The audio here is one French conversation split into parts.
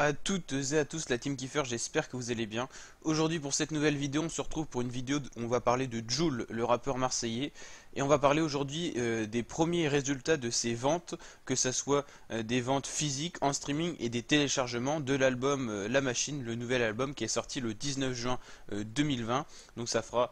à toutes et à tous la Team Kiefer, j'espère que vous allez bien. Aujourd'hui pour cette nouvelle vidéo, on se retrouve pour une vidéo où on va parler de Jul, le rappeur marseillais. Et on va parler aujourd'hui des premiers résultats de ses ventes, que ce soit des ventes physiques en streaming et des téléchargements de l'album La Machine, le nouvel album qui est sorti le 19 juin 2020. Donc ça fera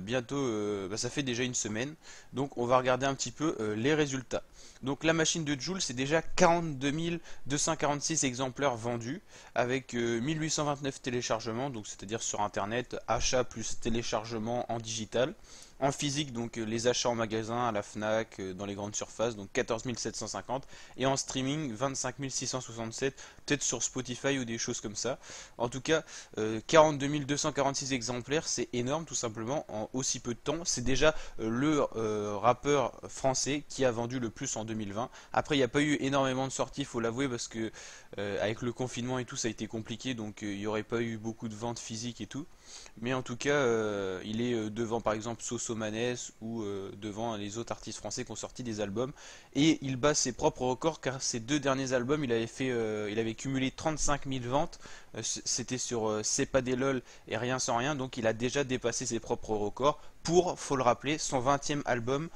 bientôt, ça fait déjà une semaine. Donc on va regarder un petit peu les résultats. Donc la machine de Joule, c'est déjà 42 246 exemplaires vendus avec 1829 téléchargements, donc c'est-à-dire sur internet, achat plus téléchargement en digital. En physique, donc les achats en magasin, à la Fnac, dans les grandes surfaces, donc 14 750. Et en streaming, 25 667, peut-être sur Spotify ou des choses comme ça. En tout cas, 42 246 exemplaires, c'est énorme tout simplement en aussi peu de temps. C'est déjà le rappeur français qui a vendu le plus en 2020. Après, il n'y a pas eu énormément de sorties, il faut l'avouer, parce que avec le confinement et tout, ça a été compliqué, donc il n'y aurait pas eu beaucoup de ventes physiques et tout. Mais en tout cas, il est devant par exemple Sosomanes ou devant les autres artistes français qui ont sorti des albums. Et il bat ses propres records car ses deux derniers albums, il avait cumulé 35 000 ventes. C'était sur C'est pas des lol et Rien sans rien, donc il a déjà dépassé ses propres records pour, faut le rappeler, son 20e album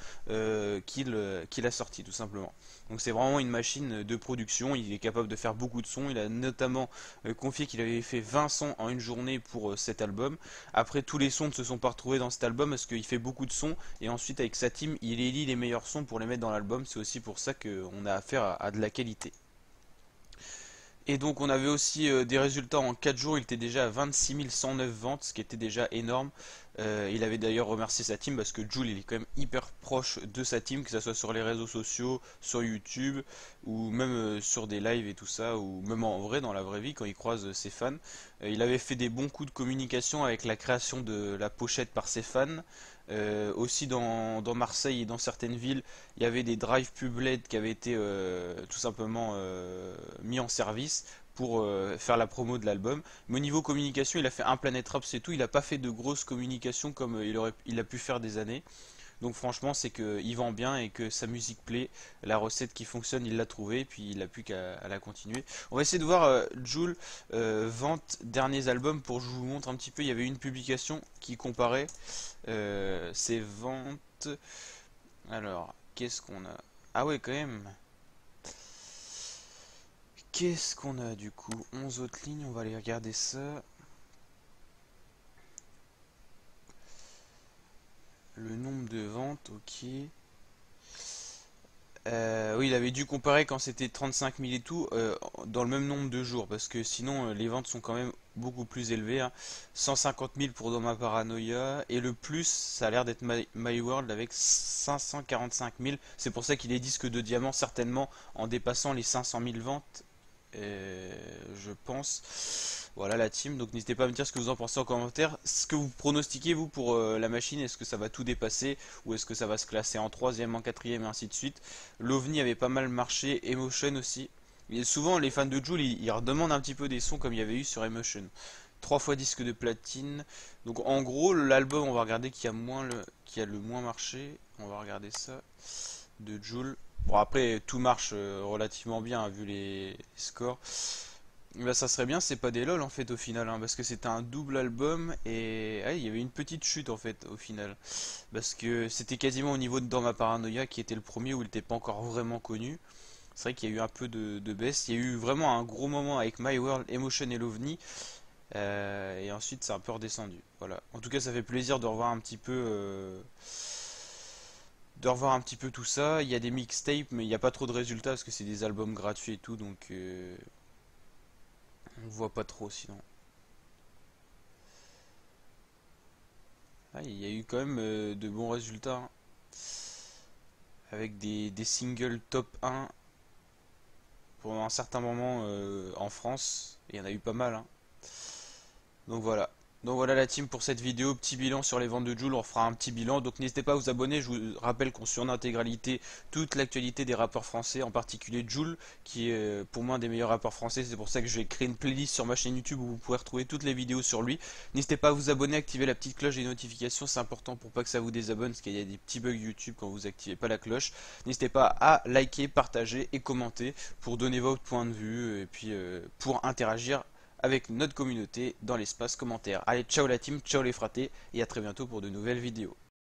qu'il a sorti tout simplement. Donc c'est vraiment une machine de production, il est capable de faire beaucoup de sons, il a notamment confié qu'il avait fait 20 sons en une journée pour cet album. Après, tous les sons ne se sont pas retrouvés dans cet album parce qu'il fait beaucoup de sons et ensuite avec sa team il élit les meilleurs sons pour les mettre dans l'album. C'est aussi pour ça qu'on a affaire à de la qualité. Et donc on avait aussi des résultats en 4 jours, il était déjà à 26 109 ventes, ce qui était déjà énorme. Il avait d'ailleurs remercié sa team parce que Jul il est quand même hyper proche de sa team, que ce soit sur les réseaux sociaux, sur YouTube, ou même sur des lives et tout ça, ou même en vrai dans la vraie vie quand il croise ses fans. Il avait fait des bons coups de communication avec la création de la pochette par ses fans. Aussi dans Marseille et dans certaines villes, il y avait des drive pub LED qui avaient été tout simplement mis en service pour faire la promo de l'album. Mais au niveau communication, il a fait un Planet Rap, c'est tout. Il n'a pas fait de grosses communications comme il a pu faire des années. Donc franchement, c'est qu'il vend bien et que sa musique plaît. La recette qui fonctionne, il l'a trouvée, puis il n'a plus qu'à la continuer. On va essayer de voir Jul vente derniers albums pour que je vous montre un petit peu. Il y avait une publication qui comparait ses ventes. Alors, qu'est-ce qu'on a? Ah ouais, quand même. Qu'est-ce qu'on a du coup? 11 autres lignes, on va aller regarder ça. Le nombre de ventes, ok. Oui, il avait dû comparer quand c'était 35 000 et tout, dans le même nombre de jours, parce que sinon les ventes sont quand même beaucoup plus élevées, hein. 150 000 pour Dans ma paranoia, et le plus, ça a l'air d'être My World avec 545 000. C'est pour ça qu'il est disque de diamant, certainement en dépassant les 500 000 ventes, je pense. Voilà la team, donc n'hésitez pas à me dire ce que vous en pensez en commentaire. Ce que vous pronostiquez vous pour la machine, est-ce que ça va tout dépasser ou est-ce que ça va se classer en troisième, en quatrième et ainsi de suite. L'OVNI avait pas mal marché, Emotion aussi. Et souvent les fans de Jul ils redemandent un petit peu des sons comme il y avait eu sur Emotion. 3 fois disque de platine. Donc en gros l'album on va regarder qui a le moins marché. On va regarder ça de Jul. Bon après tout marche relativement bien hein, vu les scores. Bah, ça serait bien, c'est pas des lol en fait au final, hein, parce que c'était un double album et il y avait une petite chute en fait au final. Parce que c'était quasiment au niveau de Dans ma paranoia qui était le premier où il n'était pas encore vraiment connu. C'est vrai qu'il y a eu un peu de baisse. Il y a eu vraiment un gros moment avec My World, Emotion et l'OVNI. Et ensuite c'est un peu redescendu. Voilà. En tout cas ça fait plaisir de revoir un petit peu tout ça. Il y a des mixtapes mais il n'y a pas trop de résultats parce que c'est des albums gratuits et tout donc on voit pas trop sinon. Ah, il y a eu quand même de bons résultats hein, avec des singles top 1 pendant un certain moment en France. Il y en a eu pas mal, hein. Donc voilà. Donc voilà la team pour cette vidéo, petit bilan sur les ventes de Jul, on fera un petit bilan, donc n'hésitez pas à vous abonner, je vous rappelle qu'on suit en intégralité toute l'actualité des rappeurs français, en particulier Jul, qui est pour moi un des meilleurs rappeurs français, c'est pour ça que je vais créer une playlist sur ma chaîne YouTube où vous pourrez retrouver toutes les vidéos sur lui. N'hésitez pas à vous abonner, activer la petite cloche des notifications, c'est important pour pas que ça vous désabonne, parce qu'il y a des petits bugs YouTube quand vous activez pas la cloche. N'hésitez pas à liker, partager et commenter pour donner votre point de vue, et puis pour interagir avec notre communauté dans l'espace commentaire. Allez, ciao la team, ciao les fratés, et à très bientôt pour de nouvelles vidéos.